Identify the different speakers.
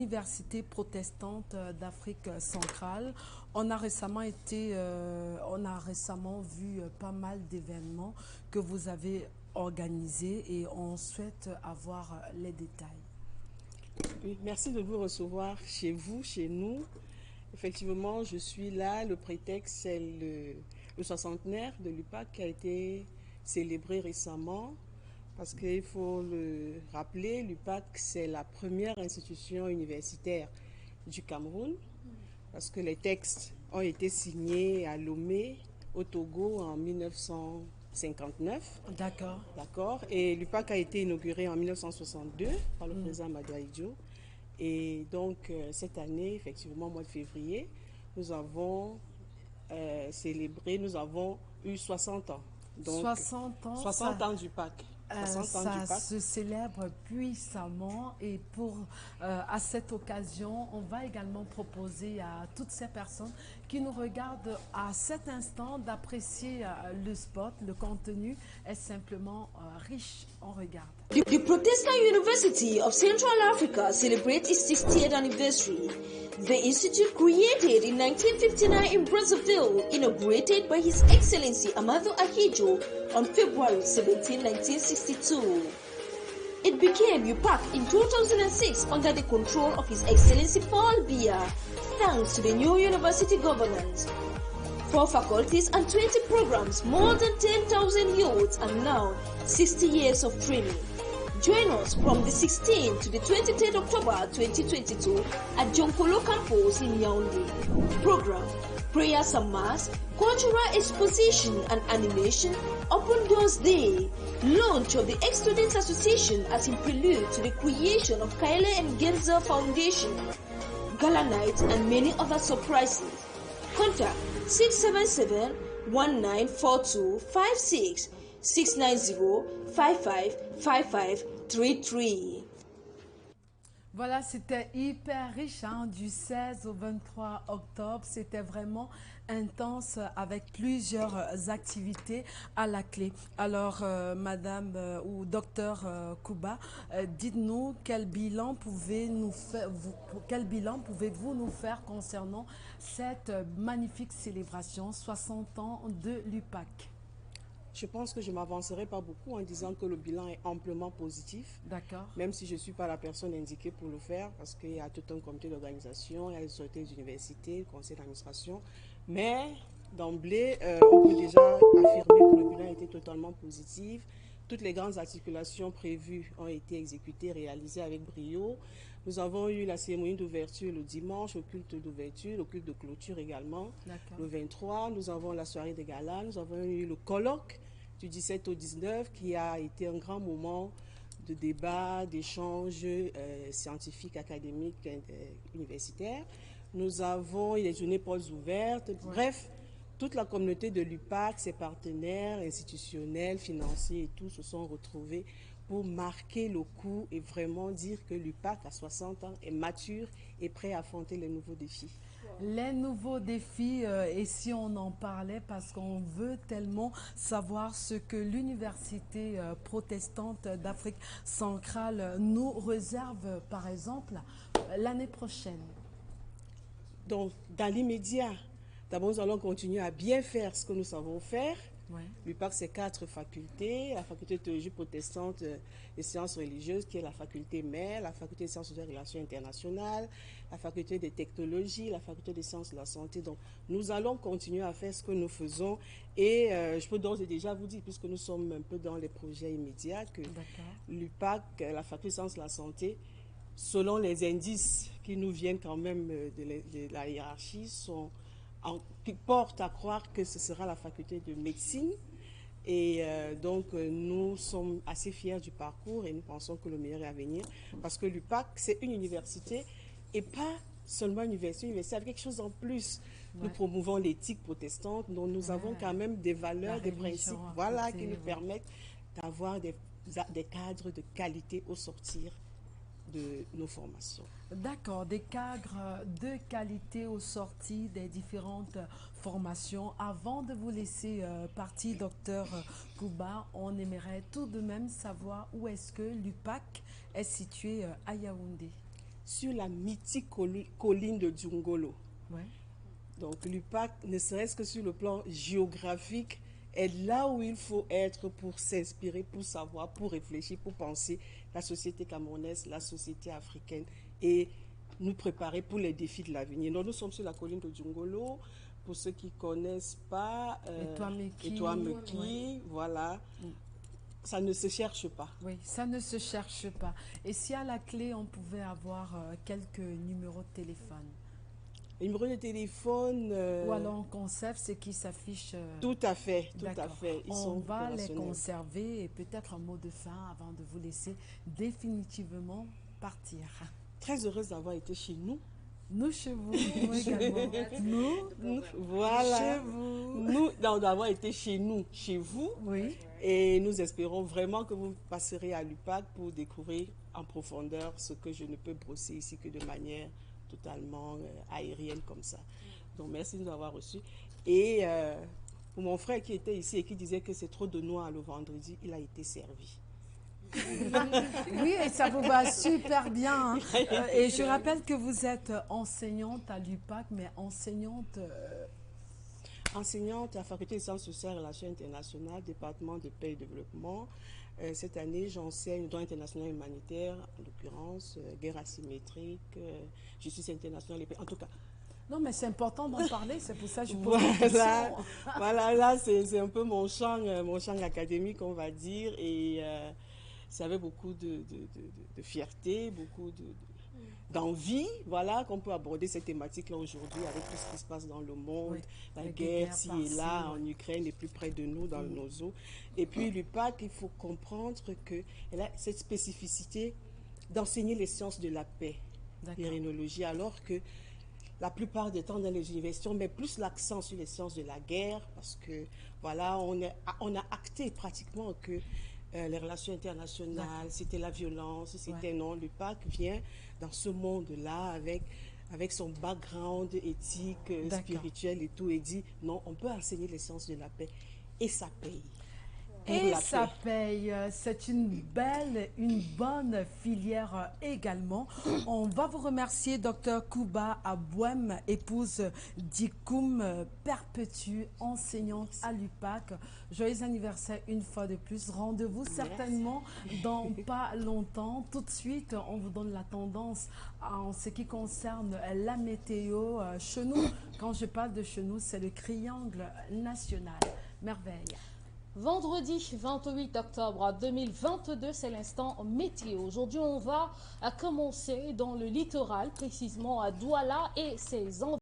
Speaker 1: Université protestante d'Afrique centrale. On a récemment vu pas mal d'événements que vous avez organisés et on souhaite avoir les détails.
Speaker 2: Oui, merci de vous recevoir chez vous, chez nous. Effectivement, je suis là. Le prétexte, c'est le soixantenaire de l'UPAC qui a été célébré récemment. Parce qu'il faut le rappeler, l'UPAC, c'est la première institution universitaire du Cameroun. Parce que les textes ont été signés à Lomé, au Togo, en 1959.
Speaker 1: D'accord.
Speaker 2: D'accord. Et l'UPAC a été inauguré en 1962 par le président Madouaïdjo. Et donc, cette année, effectivement, au mois de février, nous avons célébré, nous avons eu 60 ans. Donc,
Speaker 1: 60 ans,
Speaker 2: 60 ans du PAC. 60 ans du
Speaker 1: ça
Speaker 2: PAC.
Speaker 1: se célèbre puissamment et à cette occasion, on va également proposer à toutes ces personnes qui nous regardent à cet instant d'apprécier le spot, le contenu est simplement riche en regard.
Speaker 3: The Protestant University of Central Africa celebrates its 60th anniversary. The institute, created in 1959 in Brazzaville, inaugurated by His Excellency Amadou Ahidjo on February 17, 1962. It became UPAC in 2006 under the control of His Excellency Paul Biya, thanks to the new university governance. 4 faculties and 20 programs, more than 10,000 youths, and now 60 years of training. Join us from the 16th to the 23rd October 2022 at Jonkolo Campus in Yaoundé. Program: Prayers and Mass, Cultural Exposition and Animation, Open Doors Day, launch of the Ex-Students Association as in prelude to the creation of Kaile and Genza Foundation, Gala Night, and many other surprises. Contact 677-1942-56, 690-555533.
Speaker 1: Voilà, c'était hyper riche du 16 au 23 octobre. C'était vraiment intense avec plusieurs activités à la clé. Alors, Madame ou Docteur Kouba, dites-nous quel bilan pouvez-vous nous faire concernant cette magnifique célébration 60 ans de l'UPAC?
Speaker 2: Je pense que je ne m'avancerai pas beaucoup en disant que le bilan est amplement positif.
Speaker 1: D'accord.
Speaker 2: Même si je ne suis pas la personne indiquée pour le faire, parce qu'il y a tout un comité d'organisation, il y a les autorités d'université, le conseil d'administration. Mais d'emblée, on peut déjà affirmer que le bilan était totalement positif. Toutes les grandes articulations prévues ont été exécutées, réalisées avec brio. Nous avons eu la cérémonie d'ouverture le dimanche, le culte d'ouverture, le culte de clôture également, le 23. Nous avons la soirée des galas, nous avons eu le colloque du 17 au 19 qui a été un grand moment de débat, d'échanges scientifiques, académiques, universitaires. Nous avons eu les journées portes ouvertes. Ouais. Bref, toute la communauté de l'UPAC, ses partenaires institutionnels, financiers et tout se sont retrouvés pour marquer le coup et vraiment dire que l'UPAC à 60 ans est mature et prêt à affronter les nouveaux défis.
Speaker 1: Les nouveaux défis, et si on en parlait, parce qu'on veut tellement savoir ce que l'Université protestante d'Afrique centrale nous réserve, par exemple, l'année prochaine.
Speaker 2: Donc, dans l'immédiat, d'abord, nous allons continuer à bien faire ce que nous savons faire. Ouais. L'UPAC, c'est 4 facultés. La faculté de théologie protestante et sciences religieuses, qui est la faculté mère, la faculté de sciences des relations internationales, la faculté des technologies, la faculté des sciences de la santé. Donc, nous allons continuer à faire ce que nous faisons. Et je peux d'ores et déjà vous dire, puisque nous sommes un peu dans les projets immédiats, que l'UPAC, la faculté de sciences de la santé, selon les indices qui nous viennent quand même de la hiérarchie, qui portent à croire que ce sera la faculté de médecine. Et donc, nous sommes assez fiers du parcours et nous pensons que le meilleur est à venir parce que l'UPAC, c'est une université et pas seulement une université avec quelque chose en plus. Ouais. Nous promouvons l'éthique protestante, dont nous avons quand même des valeurs, des principes qui nous permettent d'avoir des cadres de qualité au sortir de nos formations.
Speaker 1: D'accord, des cadres de qualité aux sorties des différentes formations. Avant de vous laisser partir, docteur Kouba, on aimerait tout de même savoir où est-ce que l'UPAC est situé à Yaoundé.
Speaker 2: sur la mythique colline de Djungolo.
Speaker 1: Ouais.
Speaker 2: Donc l'UPAC, ne serait-ce que sur le plan géographique, est là où il faut être pour s'inspirer, pour savoir, pour réfléchir, pour penser la société camerounaise, la société africaine et nous préparer pour les défis de l'avenir. Donc nous sommes sur la colline de Djungolo. Pour ceux qui ne connaissent pas, Etouameki, ouais. Voilà, ça ne se cherche pas.
Speaker 1: Oui, ça ne se cherche pas. Et si à la clé, on pouvait avoir quelques numéros de téléphone?
Speaker 2: Les numéros de téléphone...
Speaker 1: Ou alors on conserve ce qui s'affiche.
Speaker 2: Tout à fait, tout à fait.
Speaker 1: On va les conserver et peut-être un mot de fin avant de vous laisser définitivement partir.
Speaker 2: Très heureuse d'avoir été chez nous.
Speaker 1: Nous chez vous, nous également. Nous,
Speaker 2: voilà.
Speaker 1: Chez vous.
Speaker 2: Nous, d'avoir été chez nous, chez vous.
Speaker 1: Oui.
Speaker 2: Et nous espérons vraiment que vous passerez à l'UPAC pour découvrir en profondeur ce que je ne peux brosser ici que de manière totalement aérienne comme ça. Donc merci de nous avoir reçus. Et pour mon frère qui était ici et qui disait que c'est trop de noix le vendredi, il a été servi.
Speaker 1: Oui, et ça vous va super bien. Hein. Et je rappelle que vous êtes enseignante à l'UPAC, mais enseignante...
Speaker 2: Enseignante à la Faculté des sciences sociales et relations internationales, département de paix et développement. Cette année, j'enseigne droit international humanitaire, en l'occurrence, guerre asymétrique, justice internationale, en tout cas.
Speaker 1: Non, mais c'est important d'en parler, c'est pour ça que je pose la question.
Speaker 2: Voilà, là, c'est un peu mon champ académique, on va dire, et c'est avec beaucoup de fierté, beaucoup d'envie, voilà, qu'on peut aborder cette thématique-là aujourd'hui avec tout ce qui se passe dans le monde, oui, la guerre ci et là, en Ukraine et plus près de nous, dans nos eaux. Et puis l'UPAC, il faut comprendre qu'elle a cette spécificité d'enseigner les sciences de la paix, l'irinologie, alors que la plupart des temps dans les universités, on met plus l'accent sur les sciences de la guerre parce que, voilà, on a acté pratiquement que les relations internationales, c'était la violence, c'était non. L'UPAC vient dans ce monde-là avec son background éthique, spirituel et tout, et dit non, on peut enseigner les sciences de la paix et ça paye.
Speaker 1: Et ça paye, c'est une bonne filière également. On va vous remercier, Dr Kuba Abouem, épouse d'Ikoum Perpétue, enseignante à l'UPAC. Joyeux anniversaire une fois de plus. Rendez-vous certainement dans pas longtemps. Tout de suite, on vous donne la tendance en ce qui concerne la météo. Chez nous, quand je parle de chez nous, c'est le triangle national. Merveille.
Speaker 4: Vendredi 28 octobre 2022, c'est l'instant météo. Aujourd'hui, on va commencer dans le littoral, précisément à Douala et ses environs.